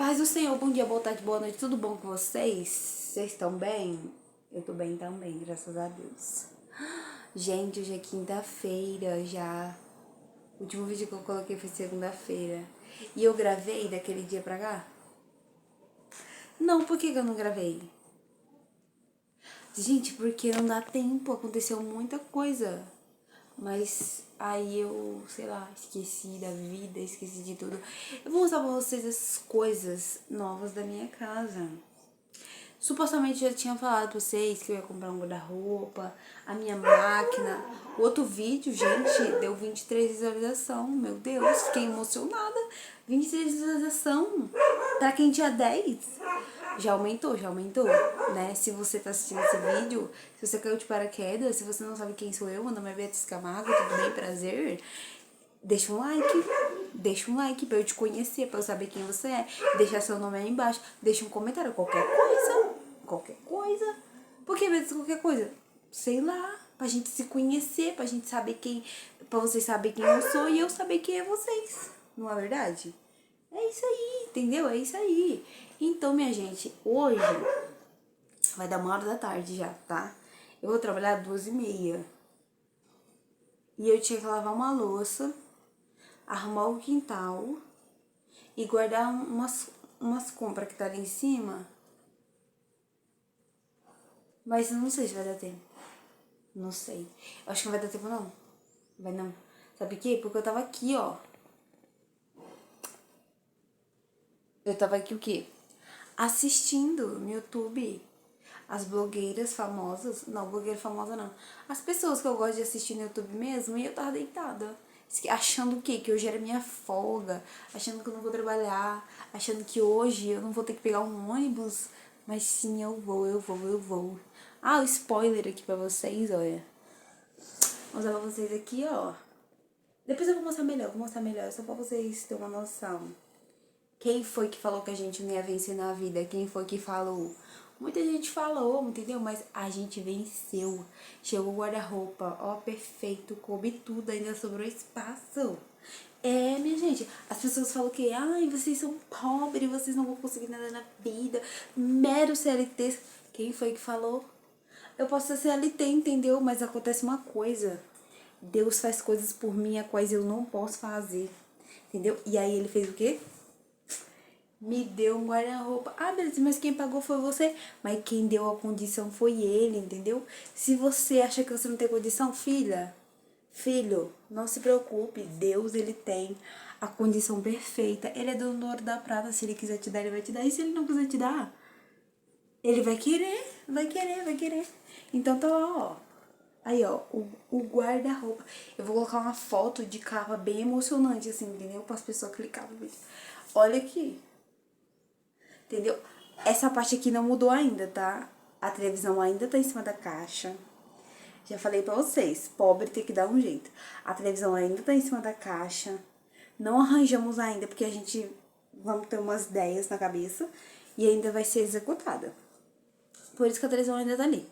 Paz do Senhor, bom dia, boa tarde, boa noite, tudo bom com vocês? Vocês estão bem? Eu tô bem também, graças a Deus. Gente, hoje é quinta-feira já. O último vídeo que eu coloquei foi segunda-feira. E eu gravei daquele dia pra cá? Não, por que eu não gravei? Gente, porque não dá tempo, aconteceu muita coisa. Mas aí eu, sei lá, esqueci da vida, esqueci de tudo. Eu vou mostrar pra vocês as coisas novas da minha casa. Supostamente eu já tinha falado pra vocês que eu ia comprar um guarda-roupa, a minha máquina. O outro vídeo, gente, deu 23 visualizações. Meu Deus, fiquei emocionada. 23 visualizações. Pra quem tinha 10, já aumentou, né? Se você tá assistindo esse vídeo, se você caiu de paraquedas, se você não sabe quem sou eu, meu nome é Beatriz Camargo, tudo bem? Prazer. Deixa um like pra eu te conhecer, pra eu saber quem você é. Deixa seu nome aí embaixo, deixa um comentário, qualquer coisa. Por que vezes qualquer coisa? Sei lá, pra gente se conhecer, pra gente saber quem, pra vocês saberem quem eu sou e eu saber quem é vocês. Não é verdade? É isso aí, entendeu? É isso aí. Então, minha gente, hoje vai dar 1h da tarde já, tá? Eu vou trabalhar 2h30. E eu tinha que lavar uma louça, arrumar o quintal e guardar umas compras que tá ali em cima. Mas eu não sei se vai dar tempo. Não sei. Eu acho que não vai dar tempo, não. Vai não. Sabe por quê? Porque eu tava aqui, ó. Eu tava aqui o quê? Assistindo no YouTube as blogueiras famosas. Não, blogueira famosa não. As pessoas que eu gosto de assistir no YouTube mesmo. E eu tava deitada. Achando o quê? Que hoje era minha folga. Achando que eu não vou trabalhar. Achando que hoje eu não vou ter que pegar um ônibus. Mas sim, eu vou. Ah, o spoiler aqui pra vocês, olha. Vou mostrar pra vocês aqui, ó. Depois eu vou mostrar melhor, só pra vocês terem uma noção. Quem foi que falou que a gente não ia vencer na vida? Quem foi que falou? Muita gente falou, entendeu? Mas a gente venceu. Chegou o guarda-roupa, ó, perfeito, coube tudo, ainda sobrou espaço. É, minha gente, as pessoas falam que, ai, vocês são pobres, vocês não vão conseguir nada na vida, mero CLT. Quem foi que falou? Eu posso ser CLT, entendeu? Mas acontece uma coisa. Deus faz coisas por mim, as quais eu não posso fazer. Entendeu? E aí ele fez o quê? Me deu um guarda-roupa. Ah, beleza, mas quem pagou foi você. Mas quem deu a condição foi ele, entendeu? Se você acha que você não tem condição, filho, não se preocupe. Deus, ele tem a condição perfeita. Ele é dono do ouro da prata. Se ele quiser te dar, ele vai te dar. E se ele não quiser te dar, ele vai querer. Então tá lá, ó. Aí, ó, o guarda-roupa. Eu vou colocar uma foto de capa bem emocionante, assim, entendeu? Para as pessoas clicarem no vídeo. Olha aqui. Entendeu? Essa parte aqui não mudou ainda, tá? A televisão ainda tá em cima da caixa. Já falei pra vocês, pobre tem que dar um jeito. A televisão ainda tá em cima da caixa. Não arranjamos ainda, porque a gente vamos ter umas ideias na cabeça e ainda vai ser executada. Por isso que a televisão ainda tá ali.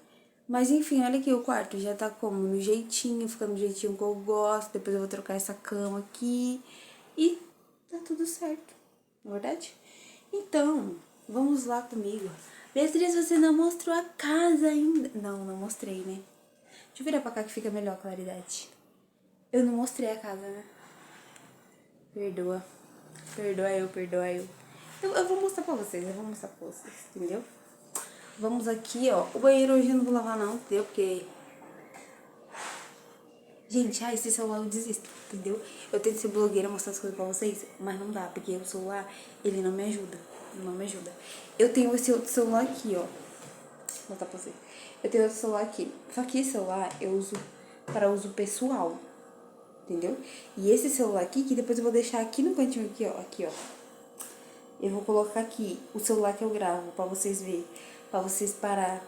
Mas enfim, olha aqui, o quarto já tá como? No jeitinho, ficando do jeitinho que eu gosto. Depois eu vou trocar essa cama aqui. E tá tudo certo, não é verdade? Então, vamos lá comigo. Beatriz, você não mostrou a casa ainda. Não mostrei, né? Deixa eu virar pra cá que fica melhor a claridade. Eu não mostrei a casa, né? Perdoa. Perdoa eu. Eu vou mostrar pra vocês, entendeu? Vamos aqui, ó. O banheiro hoje eu não vou lavar não, entendeu? Porque... Gente, esse celular eu desisto, entendeu? Eu tento ser blogueira, mostrar as coisas pra vocês, mas não dá, porque o celular, ele não me ajuda. Eu tenho esse outro celular aqui, ó. Vou mostrar pra vocês. Eu tenho outro celular aqui. Só que esse celular eu uso para uso pessoal, entendeu? E esse celular aqui, que depois eu vou deixar aqui no cantinho aqui, ó. Aqui, ó. Eu vou colocar aqui o celular que eu gravo pra vocês verem. Pra vocês parar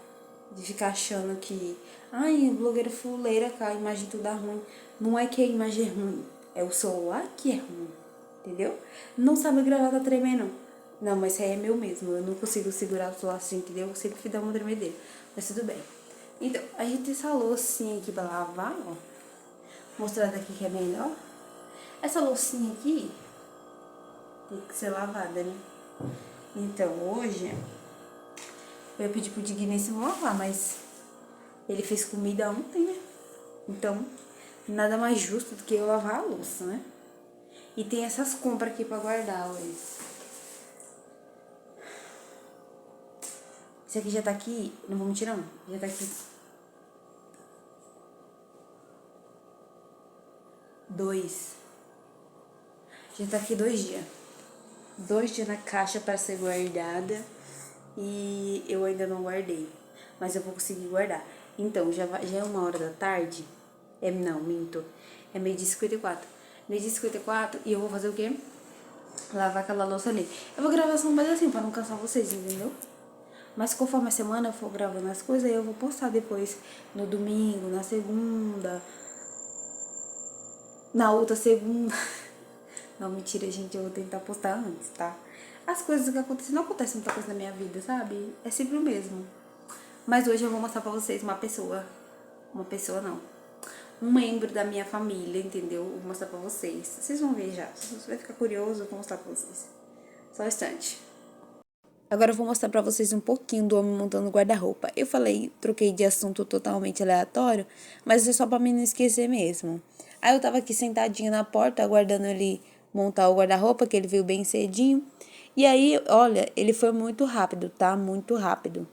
de ficar achando que... Ai, blogueira fuleira, que a imagem tudo dá ruim. Não é que a imagem é ruim. É o celular que é ruim. Entendeu? Não sabe gravar, tá tremendo. Não, mas isso aí é meu mesmo. Eu não consigo segurar o celular assim, entendeu? Eu sempre dá uma tremedeira. Mas tudo bem. Então, a gente tem essa loucinha aqui pra lavar, ó. Mostrando aqui que é melhor. Essa loucinha aqui tem que ser lavada, né? Então, hoje, eu ia pedir pro Digníssimo lavar, mas ele fez comida ontem, né? Então, nada mais justo do que eu lavar a louça, né? E tem essas compras aqui pra guardar, olha. Esse aqui já tá aqui, não vou mentir não, já tá aqui. 2. Já tá aqui 2 dias. 2 dias na caixa para ser guardada e eu ainda não guardei. Mas eu vou conseguir guardar. Então, já é 1h da tarde. Não, minto. É 12h54. 12h54 e eu vou fazer o quê? Lavar aquela louça ali. Eu vou gravar só um pedacinho pra não cansar vocês, entendeu? Mas conforme a semana eu for gravando as coisas, aí eu vou postar depois no domingo, na segunda, na outra segunda. Não, mentira, gente, eu vou tentar postar antes, tá? As coisas que acontecem, não acontece muita coisa na minha vida, sabe? É sempre o mesmo. Mas hoje eu vou mostrar pra vocês uma pessoa não, um membro da minha família, entendeu? Vou mostrar pra vocês. Vocês vão ver já. Se você vai ficar curioso, eu vou mostrar pra vocês. Só um instante. Agora eu vou mostrar pra vocês um pouquinho do homem montando guarda-roupa. Eu falei, troquei de assunto totalmente aleatório, mas é só pra mim não esquecer mesmo. Aí eu tava aqui sentadinha na porta, aguardando ele montar o guarda-roupa, que ele veio bem cedinho. E aí, olha, ele foi muito rápido, tá? Muito rápido.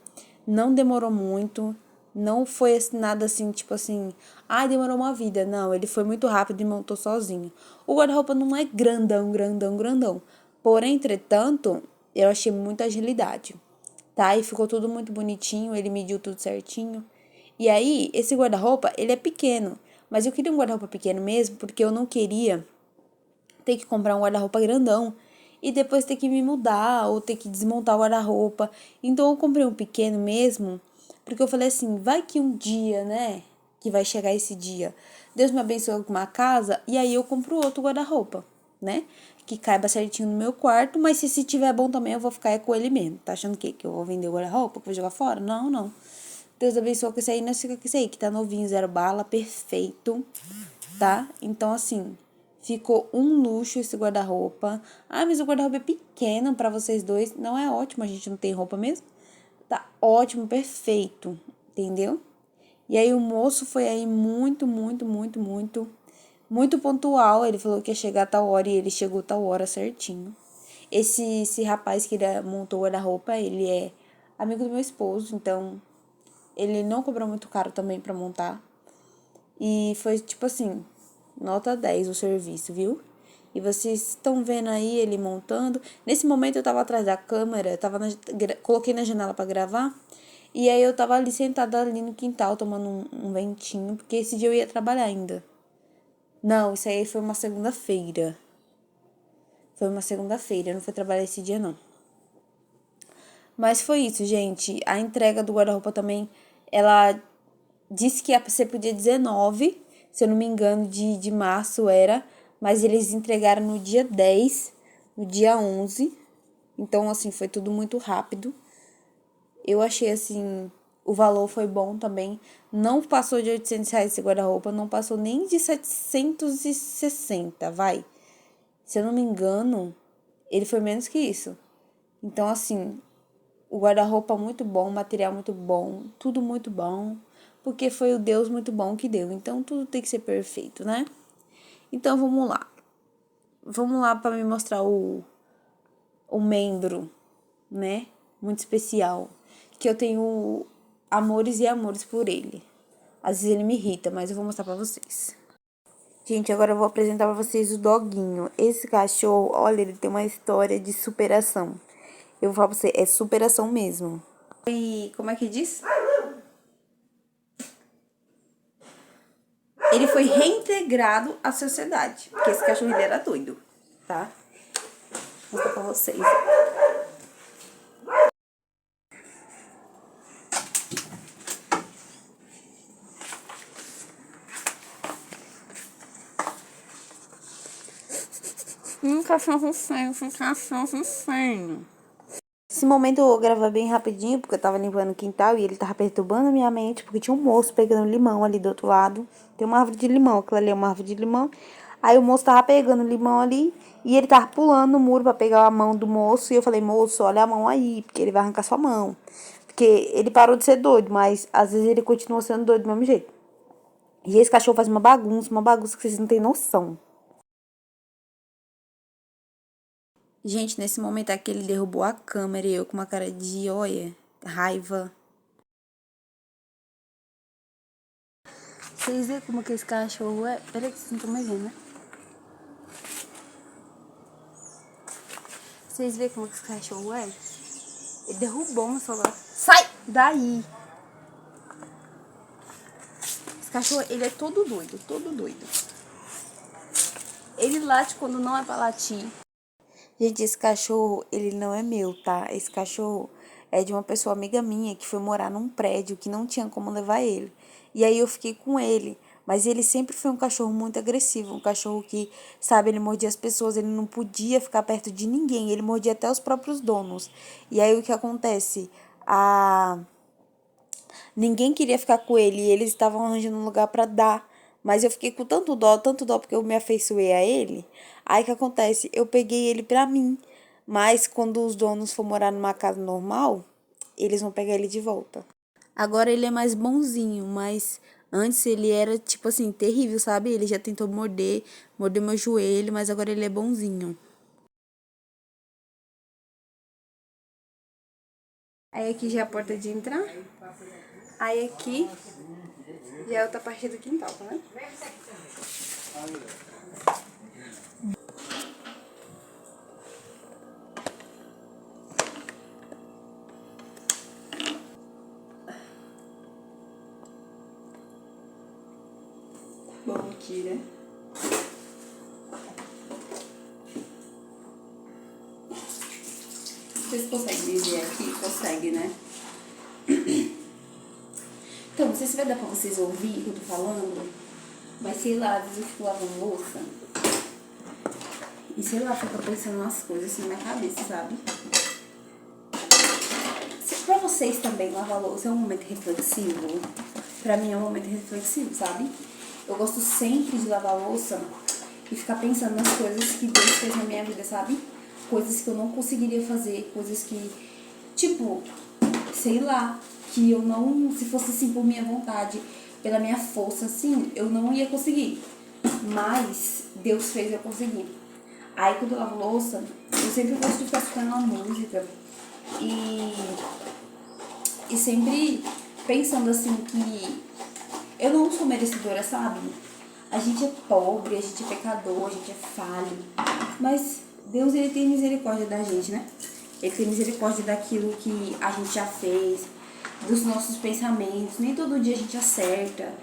Não demorou muito, não foi nada assim, tipo assim, demorou uma vida. Não, ele foi muito rápido e montou sozinho. O guarda-roupa não é grandão, grandão, grandão. Porém, entretanto, eu achei muita agilidade, tá? E ficou tudo muito bonitinho, ele mediu tudo certinho. E aí, esse guarda-roupa, ele é pequeno. Mas eu queria um guarda-roupa pequeno mesmo, porque eu não queria ter que comprar um guarda-roupa grandão e depois ter que me mudar ou ter que desmontar o guarda-roupa. Então eu comprei um pequeno mesmo, porque eu falei assim, vai que um dia, né, que vai chegar esse dia, Deus me abençoe com uma casa e aí eu compro outro guarda-roupa, né, que caiba certinho no meu quarto, mas se esse tiver bom também eu vou ficar com ele mesmo. Tá achando o quê? Que eu vou vender o guarda-roupa, que eu vou jogar fora? Não, não. Deus abençoe com esse aí, nós fica com esse aí, que tá novinho, 0 bala, perfeito, tá? Então, assim, ficou um luxo esse guarda-roupa. Mas o guarda-roupa é pequeno pra vocês dois. Não é ótimo, a gente não tem roupa mesmo. Tá ótimo, perfeito, entendeu? E aí o moço foi aí muito pontual. Ele falou que ia chegar a tal hora e ele chegou a tal hora certinho. Esse rapaz que montou o guarda-roupa, ele é amigo do meu esposo, então ele não cobrou muito caro também pra montar. E foi tipo assim, nota 10 o serviço, viu? E vocês estão vendo aí ele montando. Nesse momento eu tava atrás da câmera, coloquei na janela pra gravar. E aí eu tava ali sentada ali no quintal, tomando um ventinho, porque esse dia eu ia trabalhar ainda. Não, isso aí foi uma segunda-feira. Foi uma segunda-feira, eu não fui trabalhar esse dia não. Mas foi isso, gente. A entrega do guarda-roupa também, ela disse que ia ser pro dia 19, se eu não me engano, de março era, mas eles entregaram no dia 10, no dia 11. Então, assim, foi tudo muito rápido. Eu achei, assim, o valor foi bom também. Não passou de R$ 800 esse guarda-roupa, não passou nem de 760, vai. Se eu não me engano, ele foi menos que isso. Então, assim, o guarda-roupa muito bom, material muito bom, tudo muito bom. Porque foi o Deus muito bom que deu. Então, tudo tem que ser perfeito, né? Então, vamos lá. Vamos lá para me mostrar o membro, né? Muito especial. Que eu tenho amores e amores por ele. Às vezes ele me irrita, mas eu vou mostrar pra vocês. Gente, agora eu vou apresentar pra vocês o doguinho. Esse cachorro, olha, ele tem uma história de superação. Eu vou falar pra você, é superação mesmo. E como é que diz? Ele foi reintegrado à sociedade, porque esse cachorro ele era doido, tá? Vou mostrar pra vocês. Cachorro feio, cachorro feio. Esse momento eu vou gravar bem rapidinho, porque eu tava limpando o quintal e ele tava perturbando a minha mente, porque tinha um moço pegando limão ali do outro lado. Tem uma árvore de limão, aquela ali é uma árvore de limão. Aí o moço tava pegando limão ali e ele tava pulando no muro pra pegar a mão do moço. E eu falei, moço, olha a mão aí, porque ele vai arrancar sua mão. Porque ele parou de ser doido, mas às vezes ele continua sendo doido do mesmo jeito. E esse cachorro faz uma bagunça que vocês não têm noção. Gente, nesse momento aqui ele derrubou a câmera e eu com uma cara de, olha, raiva. Vocês veem como que esse cachorro é? Peraí que vocês não estão mais vendo, né? Vocês veem como que esse cachorro é? Ele derrubou meu celular. Sai daí! Esse cachorro, ele é todo doido, todo doido. Ele late quando não é pra latir. Gente, esse cachorro, ele não é meu, tá? Esse cachorro é de uma pessoa amiga minha que foi morar num prédio que não tinha como levar ele. E aí eu fiquei com ele. Mas ele sempre foi um cachorro muito agressivo. Um cachorro que, sabe, ele mordia as pessoas. Ele não podia ficar perto de ninguém. Ele mordia até os próprios donos. E aí o que acontece? Ninguém queria ficar com ele. E eles estavam arranjando um lugar pra dar. Mas eu fiquei com tanto dó, porque eu me afeiçoei a ele. Aí o que acontece? Eu peguei ele pra mim. Mas quando os donos for morar numa casa normal, eles vão pegar ele de volta. Agora ele é mais bonzinho, mas antes ele era, tipo assim, terrível, sabe? Ele já tentou morder meu joelho, mas agora ele é bonzinho. Aí aqui já é a porta de entrar. Aí aqui já é outra parte do quintal, tá vendo? Bom aqui, né? Vocês conseguem ver aqui? Consegue, né? Então, não sei se vai dar pra vocês ouvir o que eu tô falando, mas sei lá, às vezes eu fico lavando louça e sei lá, fico pensando umas coisas assim na minha cabeça, sabe? Pra vocês também, lavar louça é um momento reflexivo? Pra mim é um momento reflexivo, sabe? Eu gosto sempre de lavar louça e ficar pensando nas coisas que Deus fez na minha vida, sabe? Coisas que eu não conseguiria fazer, coisas que, tipo, sei lá, que eu não, se fosse assim por minha vontade, pela minha força, assim, eu não ia conseguir. Mas Deus fez eu conseguir. Aí quando eu lavo louça, eu sempre gosto de ficar escutando uma música e sempre pensando assim que eu não sou merecedora, sabe? A gente é pobre, a gente é pecador, a gente é falho. Mas Deus, ele tem misericórdia da gente, né? Ele tem misericórdia daquilo que a gente já fez, dos nossos pensamentos. Nem todo dia a gente acerta.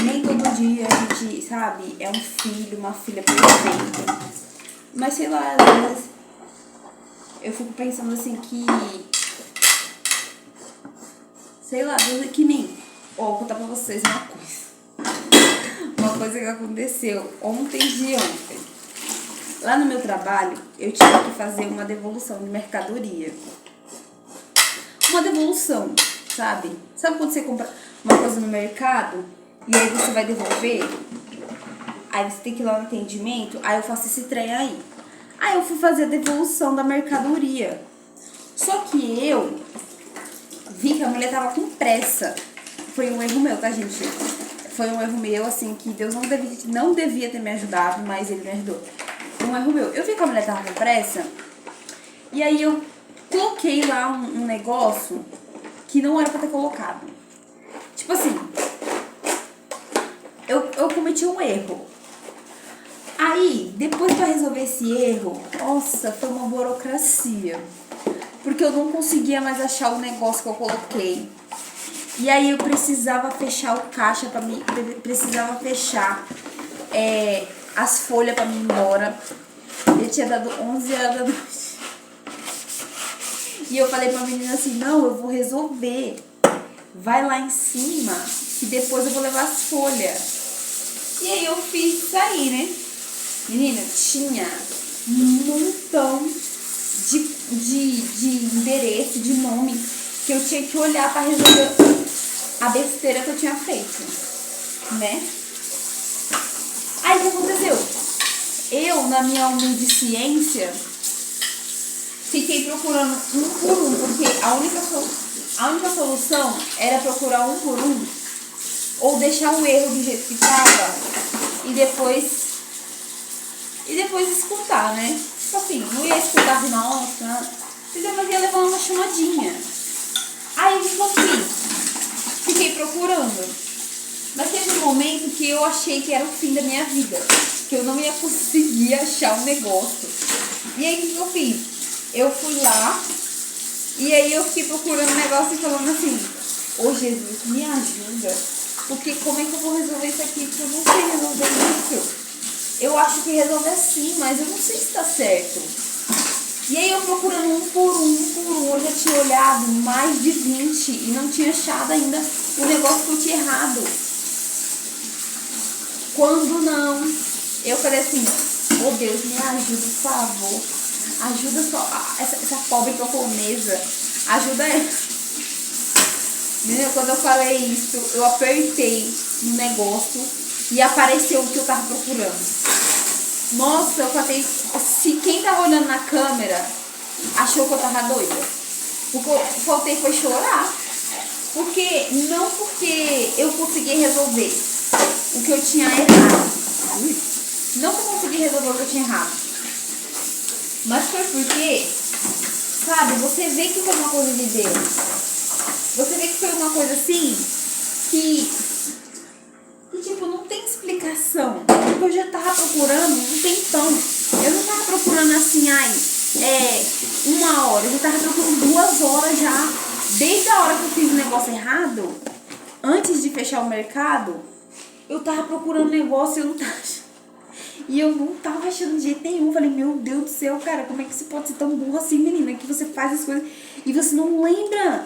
Nem todo dia a gente, sabe, é um filho, uma filha perfeita. Mas sei lá, às vezes eu fico pensando assim que... Sei lá, que nem... Vou contar pra vocês uma coisa. Uma coisa que aconteceu ontem de ontem. Lá no meu trabalho, eu tive que fazer uma devolução de mercadoria. Uma devolução, sabe? Sabe quando você compra uma coisa no mercado e aí você vai devolver? Aí você tem que ir lá no atendimento, aí eu faço esse trem aí. Aí eu fui fazer a devolução da mercadoria. Só que eu vi que a mulher tava com pressa. Foi um erro meu, tá, gente? Foi um erro meu, assim, que Deus não devia ter me ajudado, mas ele me ajudou. Um erro meu. Eu vi que a mulher tava com pressa, e aí eu coloquei lá um negócio que não era pra ter colocado. Tipo assim, eu cometi um erro. Aí, depois pra resolver esse erro, nossa, foi uma burocracia. Porque eu não conseguia mais achar o negócio que eu coloquei. E aí eu precisava fechar o caixa pra mim, precisava fechar as folhas pra mim ir embora. Eu tinha dado 11 horas da noite. E eu falei pra menina assim, não, eu vou resolver. Vai lá em cima, que depois eu vou levar as folhas. E aí eu fiz isso aí, né? Menina, tinha um montão de endereço, de nome, que eu tinha que olhar pra resolver a besteira que eu tinha feito, né? Aí o que aconteceu? eu, na minha humilde ciência, fiquei procurando um por um, porque a única solução era procurar um por um, ou deixar o erro do jeito que estava e depois escutar, né? Tipo assim, não ia escutar assim, nossa, entendeu? Mas ia levar uma chamadinha. Aí, tipo assim, fiquei procurando. Mas teve um momento que eu achei que era o fim da minha vida, que eu não ia conseguir achar um negócio. E aí, o que eu fiz? Eu fui lá, e aí eu fiquei procurando um negócio e falando assim, ô Jesus, me ajuda, porque como é que eu vou resolver isso aqui? Porque eu não sei resolver isso. Eu acho que resolve assim, mas eu não sei se tá certo. E aí eu procurando um por um, eu já tinha olhado mais de 20 e não tinha achado ainda o negócio que eu tinha errado. Quando não, eu falei assim, oh Deus, me ajuda, por favor. Ajuda só essa pobre camponesa. Ajuda ela. Menina, quando eu falei isso, eu apertei no negócio e apareceu o que eu tava procurando. Nossa, eu falei, se quem tava olhando na câmera achou que eu tava doida. Porque eu faltei foi chorar. Não porque eu consegui resolver o que eu tinha errado. Não que eu consegui resolver o que eu tinha errado. Mas foi porque, sabe, você vê que foi uma coisa de Deus. Você vê que foi uma coisa assim, que tipo, não tem explicação. Porque eu já tava procurando um tempão. Eu não tava procurando assim, uma hora. Eu já tava procurando 2 horas já. Desde a hora que eu fiz o negócio errado, antes de fechar o mercado, eu tava procurando negócio e eu não tava achando. E eu não tava achando de jeito nenhum. Falei, meu Deus do céu, cara, como é que você pode ser tão burro assim, menina? Que você faz as coisas e você não lembra.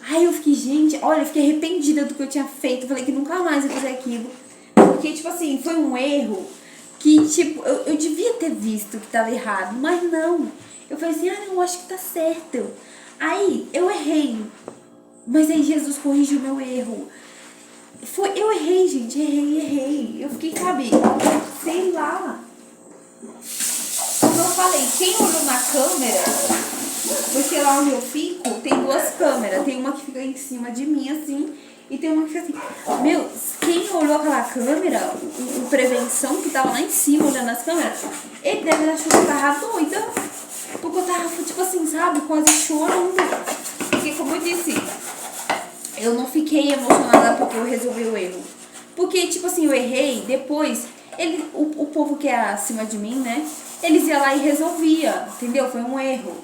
Aí eu fiquei, gente, olha, eu fiquei arrependida do que eu tinha feito. Falei que nunca mais ia fazer aquilo. Porque, tipo assim, foi um erro que, tipo, eu devia ter visto que tava errado. Mas não. Eu falei assim, não, acho que tá certo. Aí, eu errei. Mas aí Jesus corrigiu meu erro. Eu errei, gente, errei. Eu fiquei, sabe, sei lá. Como eu falei, quem olhou na câmera, porque lá onde eu fico, tem 2 câmeras. Tem uma que fica em cima de mim, assim, e tem uma que fica assim. Meu, quem olhou aquela câmera, o prevenção, que tava lá em cima olhando as câmeras, ele deve achar que eu tava doida. Porque eu tava, tipo assim, sabe, quase chorando. Porque, como eu disse, eu não fiquei emocionada porque eu resolvi o erro. Porque, tipo assim, eu errei, depois, o povo que é acima de mim, né, eles iam lá e resolvia, entendeu? Foi um erro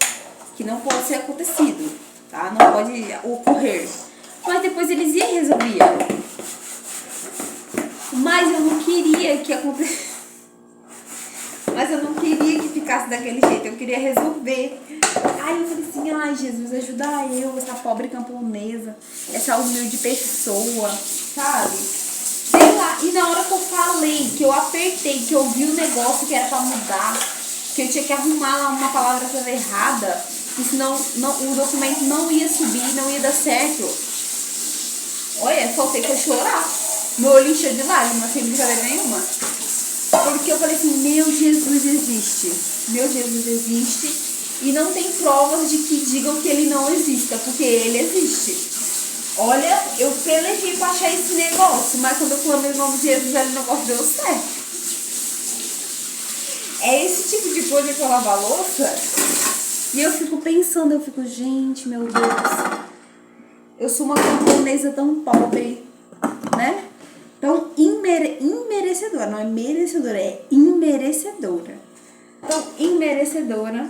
que não pode ser acontecido, tá? Não pode ocorrer. Mas depois eles iam e resolviam. Mas eu não queria que acontecesse. Mas eu não queria que ficasse daquele jeito, eu queria resolver. Aí eu falei assim, Jesus, ajuda eu, essa pobre camponesa, essa humilde pessoa, sabe? Sei lá, e na hora que eu falei, que eu apertei, que eu vi o negócio que era pra mudar, que eu tinha que arrumar lá uma palavra que estava errada, que senão o documento não ia subir, não ia dar certo. Olha, faltei pra chorar. Meu olho encheu de lágrimas, sem brincadeira nenhuma. Porque eu falei assim, meu Jesus existe. Meu Jesus existe. E não tem provas de que digam que ele não exista, porque ele existe. Olha, eu pelejei pra achar esse negócio, mas quando eu clamei o nome de Jesus, o negócio deu certo. É esse tipo de coisa que eu lavo a louça. E eu fico pensando, gente, meu Deus. Eu sou uma camponesa tão pobre, né? Tão imerecedora. Não é merecedora, é imerecedora. Tão imerecedora.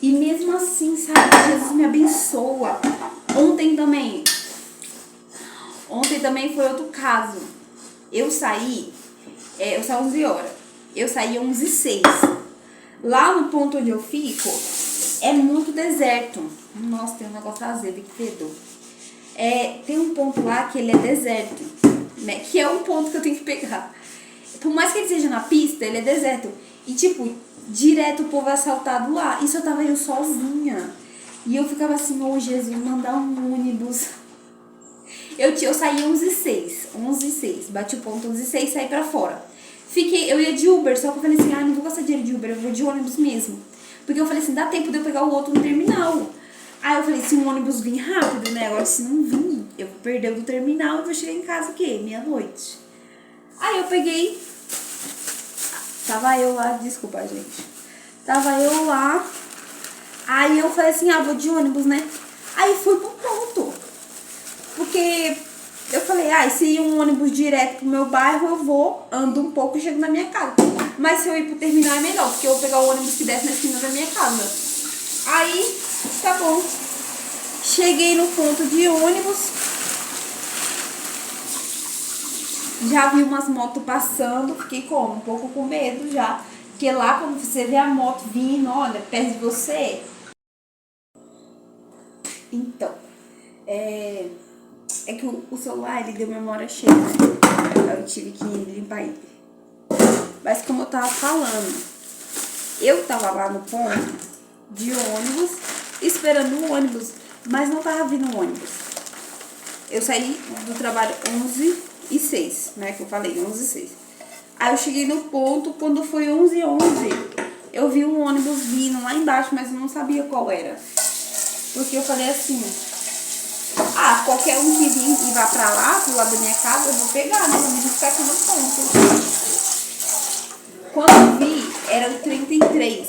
E mesmo assim, sabe, Jesus me abençoa. Ontem também foi outro caso. Eu saí 11 horas. Eu saí 11h06. Lá no ponto onde eu fico, é muito deserto. Nossa, tem um negócio azedo que fedor. Tem um ponto lá que ele é deserto, né? Que é um ponto que eu tenho que pegar. Por mais que ele seja na pista, ele é deserto. E tipo, direto o povo é assaltado lá. Isso eu tava eu sozinha. E eu ficava assim, Jesus, mandar um ônibus. Eu saí 11h06. Bati o ponto 11h06 e saí pra fora. Eu ia de Uber, só que eu falei assim, não vou gastar dinheiro de Uber, eu vou de ônibus mesmo. Porque eu falei assim, dá tempo de eu pegar o outro no terminal. Aí eu falei, se um ônibus vir rápido, né? Agora se não vir, eu vou perder o do terminal e vou chegar em casa o quê? Meia-noite. Aí eu peguei. Tava eu lá, desculpa, gente. Tava eu lá. Aí eu falei assim, vou de ônibus, né? Aí fui pro ponto. Porque eu falei, se ir um ônibus direto pro meu bairro, eu vou, ando um pouco e chego na minha casa. Mas se eu ir pro terminal é melhor, porque eu vou pegar o ônibus que desce na esquina da minha casa. Aí, tá bom. Cheguei no ponto de ônibus. Já vi umas motos passando, fiquei como? Um pouco com medo já. Porque lá quando você vê a moto vindo, olha, perto de você. Então, é que o celular, ele deu memória cheia, né? Eu tive que limpar ele. Mas como eu tava falando, eu tava lá no ponto de ônibus, esperando o ônibus, mas não tava vindo o ônibus. Eu saí do trabalho 11h06, né, que eu falei, 11h06. Aí eu cheguei no ponto, quando foi 11h11, eu vi um ônibus vindo lá embaixo, mas eu não sabia qual era. Porque eu falei assim, qualquer um que vir e vá pra lá, pro lado da minha casa, eu vou pegar, né, pra mim ficar aqui no ponto. Quando eu vi, era o 33,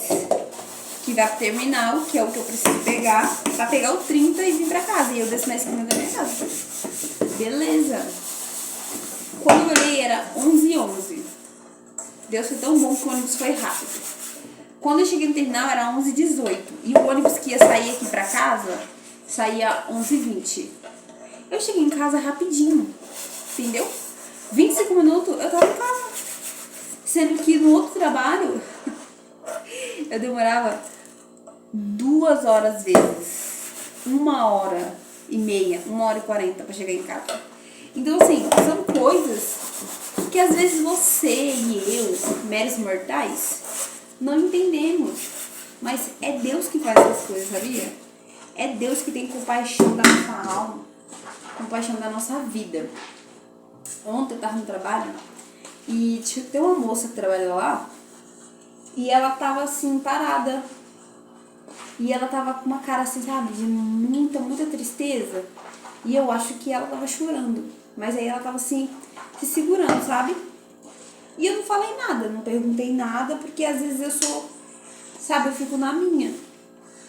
que vai pro terminal, que é o que eu preciso pegar, pra pegar o 30 e vir pra casa. E eu desço na esquina da minha casa. Beleza. Quando eu olhei, era 11h11. Deus foi tão bom que o ônibus foi rápido. Quando eu cheguei no terminal, era 11h18. E o ônibus que ia sair aqui pra casa, saía 11h20. Eu cheguei em casa rapidinho, entendeu? 25 minutos, eu tava em casa. Sendo que no outro trabalho, eu demorava 2 horas às vezes. 1h30, 1h40 pra chegar em casa. Então, assim, são coisas que às vezes você e eu, meros mortais, não entendemos. Mas é Deus que faz essas coisas, sabia? É Deus que tem compaixão da nossa alma, compaixão da nossa vida. Ontem eu tava no trabalho e tem uma moça que trabalha lá e ela tava assim, parada. E ela tava com uma cara assim, sabe, de muita tristeza. E eu acho que ela tava chorando. Mas aí ela tava assim, se segurando, sabe? E eu não falei nada, não perguntei nada, porque às vezes eu sou, sabe, eu fico na minha.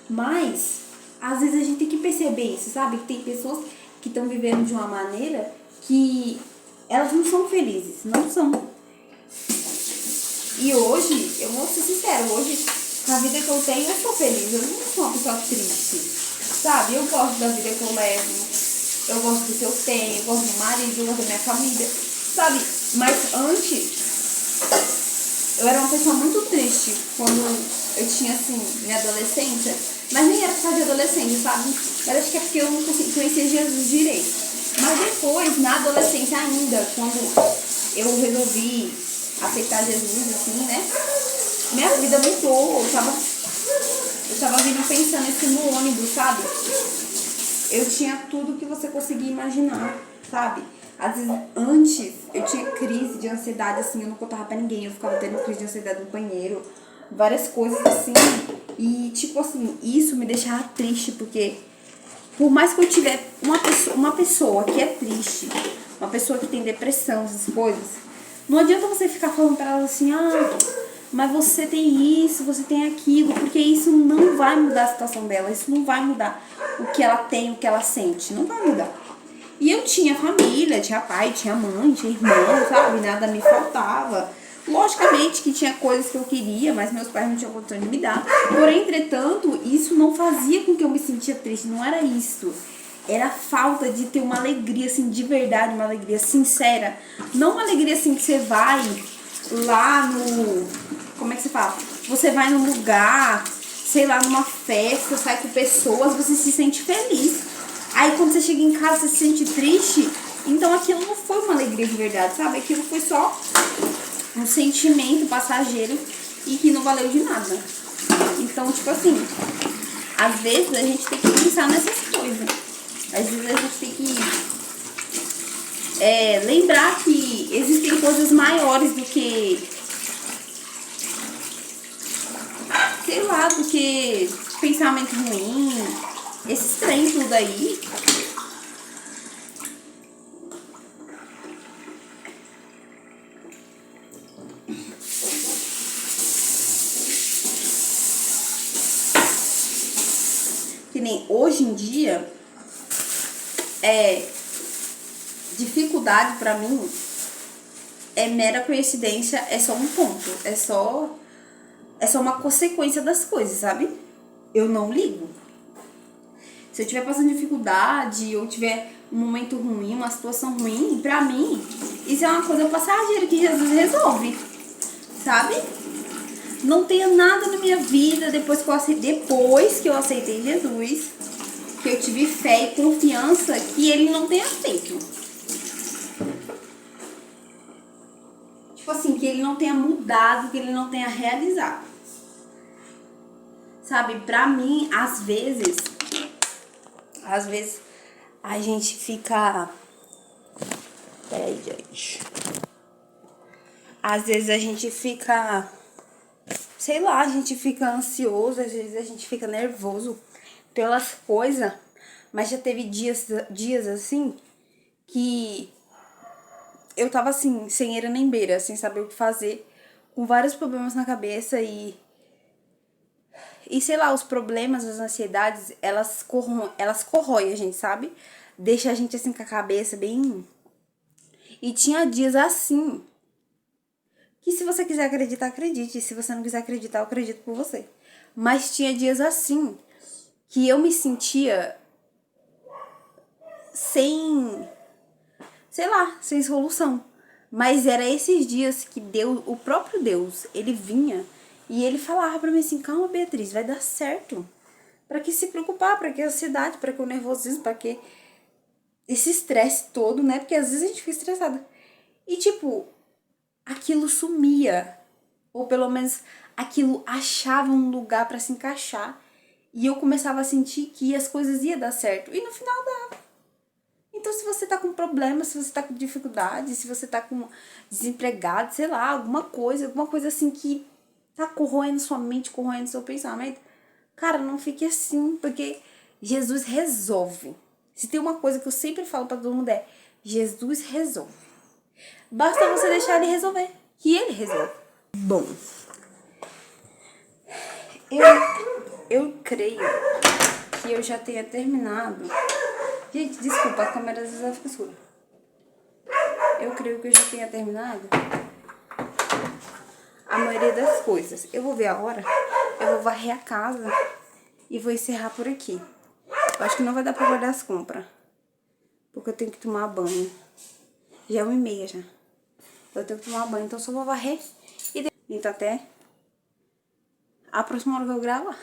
Mas, às vezes a gente tem que perceber isso, sabe? Que tem pessoas que estão vivendo de uma maneira que elas não são felizes, não são. E hoje, eu vou ser sincera, hoje, com a vida que eu tenho, eu sou feliz. Eu não sou uma pessoa triste, sabe? Eu gosto da vida que eu levo, eu gosto do que eu tenho, eu gosto do marido, eu gosto da minha família, sabe? Mas antes, eu era uma pessoa muito triste quando eu tinha, assim, minha adolescência. Mas nem era por causa de adolescência, sabe? Mas acho que é porque eu não conhecia Jesus direito. Mas depois, na adolescência ainda, quando eu resolvi aceitar Jesus, assim, né? Minha vida mudou. Eu tava vindo pensando assim no ônibus, sabe? Eu tinha tudo que você conseguia imaginar, sabe? Às vezes, antes, eu tinha crise de ansiedade, assim, eu não contava pra ninguém. Eu ficava tendo crise de ansiedade no banheiro, várias coisas assim. E, tipo assim, isso me deixava triste, porque por mais que eu tiver uma pessoa que é triste, uma pessoa que tem depressão, essas coisas, não adianta você ficar falando pra ela assim, mas você tem isso, você tem aquilo, porque isso não vai mudar a situação dela, isso não vai mudar o que ela tem, o que ela sente, não vai mudar. E eu tinha família, tinha pai, tinha mãe, tinha irmão, sabe, nada me faltava. Logicamente que tinha coisas que eu queria, mas meus pais não tinham condição de me dar. Porém, entretanto, isso não fazia com que eu me sentia triste, não era isso. Era a falta de ter uma alegria, assim, de verdade, uma alegria sincera. Não uma alegria, assim, que você vai lá no... Como é que você fala? Você vai num lugar, sei lá, numa festa, sai com pessoas, você se sente feliz. Aí, quando você chega em casa, você se sente triste. Então, aquilo não foi uma alegria de verdade, sabe? Aquilo foi só um sentimento passageiro e que não valeu de nada. Então, tipo assim, às vezes a gente tem que pensar nessas coisas. Às vezes a gente tem que lembrar que existem coisas maiores do que, sei lá, do que pensamento ruim, esses trem tudo aí. Que nem hoje em dia, dificuldade pra mim é mera coincidência, é só um ponto, é só uma consequência das coisas, sabe? Eu não ligo. Se eu estiver passando dificuldade ou tiver um momento ruim, uma situação ruim, pra mim, isso é uma coisa passageira que Jesus resolve, sabe? Não tenho nada na minha vida depois que eu aceitei Jesus, que eu tive fé e confiança que ele não tenha feito. Tipo assim, que ele não tenha mudado, que ele não tenha realizado. Sabe, pra mim, às vezes a gente fica... Peraí, gente. Às vezes a gente fica... Sei lá, a gente fica ansioso, às vezes a gente fica nervoso pelas coisas. Mas já teve dias assim que eu tava assim, sem eira nem beira, sem saber o que fazer, com vários problemas na cabeça e sei lá, os problemas, as ansiedades, elas corroem a gente, sabe? Deixa a gente assim com a cabeça bem... E tinha dias assim, que se você quiser acreditar, acredite. E se você não quiser acreditar, eu acredito por você. Mas tinha dias assim, que eu me sentia sem... Sei lá, sem solução. Mas era esses dias que Deus, o próprio Deus, ele vinha e ele falava pra mim assim, calma, Beatriz, vai dar certo. Pra que se preocupar, pra que a ansiedade, pra que o nervosismo, pra que esse estresse todo, né? Porque às vezes a gente fica estressada. E tipo, aquilo sumia. Ou pelo menos aquilo achava um lugar pra se encaixar. E eu começava a sentir que as coisas iam dar certo. E no final dava. Então, se você tá com problema, se você tá com dificuldade, se você tá com desempregado, sei lá, alguma coisa assim que tá corroendo sua mente, corroendo seu pensamento, cara, não fique assim, porque Jesus resolve. Se tem uma coisa que eu sempre falo pra todo mundo é, Jesus resolve. Basta você deixar ele resolver, que ele resolve. Bom, eu creio que eu já tenha terminado. Gente, desculpa, a câmera às vezes ela fica escura. Eu creio que eu já tenha terminado a maioria das coisas. Eu vou ver a hora, eu vou varrer a casa e vou encerrar por aqui. Eu acho que não vai dar pra guardar as compras, porque eu tenho que tomar banho. Já é 1h30 já. Eu tenho que tomar banho, então só vou varrer e então até a próxima hora que eu gravar.